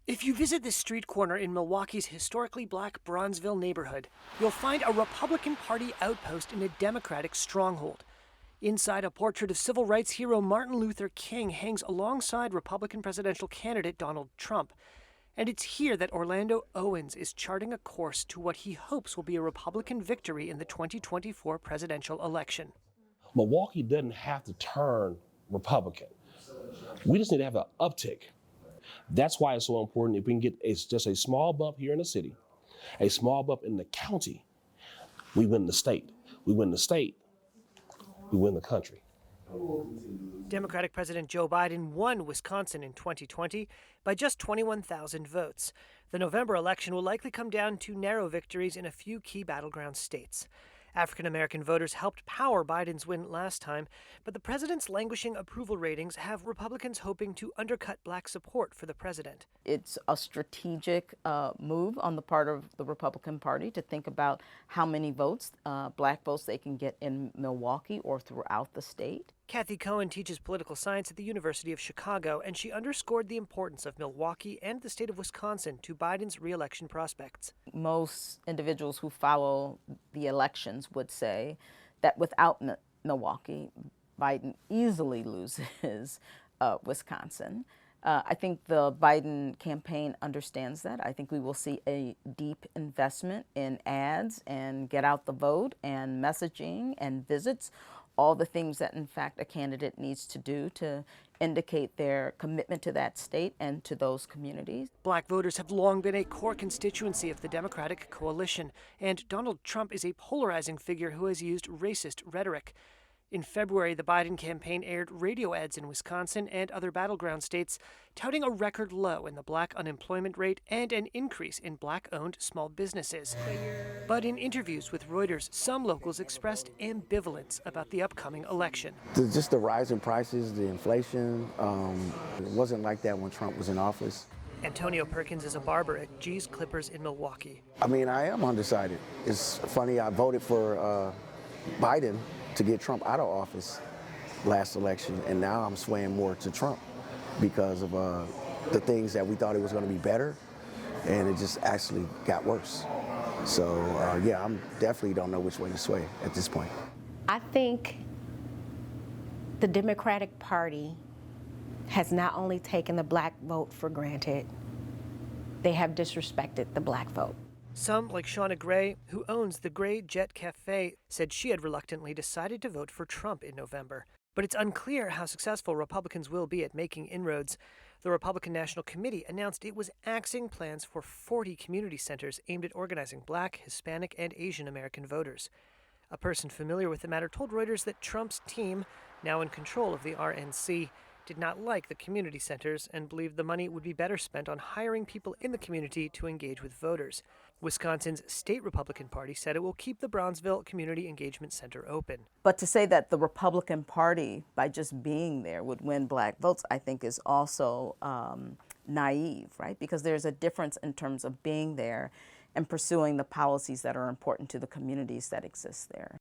If you visit this street corner in Milwaukee's historically black Bronzeville neighborhood, you'll find a Republican Party outpost in a Democratic stronghold. Inside, a portrait of civil rights hero Martin Luther King hangs alongside Republican presidential candidate Donald Trump. And it's here that Orlando Owens is charting a course to what he hopes will be a Republican victory in the 2024 presidential election. Milwaukee doesn't have to turn Republican. We just need to have an uptick. That's why it's so important if we can get just a small bump here in the city, a small bump in the county, we win the state. We win the state, we win the country. Democratic President Joe Biden won Wisconsin in 2020 by just 21,000 votes. The November election will likely come down to narrow victories in a few key battleground states. African-American voters helped power Biden's win last time, but the president's languishing approval ratings have Republicans hoping to undercut black support for the president. It's a strategic move on the part of the Republican Party to think about how many votes, black votes, they can get in Milwaukee or throughout the state. Kathy Cohen teaches political science at the University of Chicago, and she underscored the importance of Milwaukee and the state of Wisconsin to Biden's re-election prospects. Most individuals who follow the elections would say that without Milwaukee, Biden easily loses Wisconsin. I think the Biden campaign understands that. I think we will see a deep investment in ads and get out the vote and messaging and visits, all the things that, in fact, a candidate needs to do to indicate their commitment to that state and to those communities. Black voters have long been a core constituency of the Democratic coalition, and Donald Trump is a polarizing figure who has used racist rhetoric. In February, the Biden campaign aired radio ads in Wisconsin and other battleground states, touting a record low in the black unemployment rate and an increase in black-owned small businesses. But in interviews with Reuters, some locals expressed ambivalence about the upcoming election. Just the rise in prices, the inflation, it wasn't like that when Trump was in office. Antonio Perkins is a barber at G's Clippers in Milwaukee. I mean, I am undecided. It's funny, I voted for Biden to get Trump out of office last election, and now I'm swaying more to Trump because of the things that we thought it was going to be better, and it just actually got worse. So yeah, I'm definitely don't know which way to sway at this point. I think the Democratic Party has not only taken the black vote for granted, they have disrespected the black vote. Some, like Shauna Gray, who owns the Gray Jet Cafe, said she had reluctantly decided to vote for Trump in November. But it's unclear how successful Republicans will be at making inroads. The Republican National Committee announced it was axing plans for 40 community centers aimed at organizing Black, Hispanic, and Asian American voters. A person familiar with the matter told Reuters that Trump's team, now in control of the RNC, did not like the community centers and believed the money would be better spent on hiring people in the community to engage with voters. Wisconsin's state Republican Party said it will keep the Bronzeville Community Engagement Center open. But to say that the Republican Party, by just being there, would win black votes, I think is also naive, right? Because there's a difference in terms of being there and pursuing the policies that are important to the communities that exist there.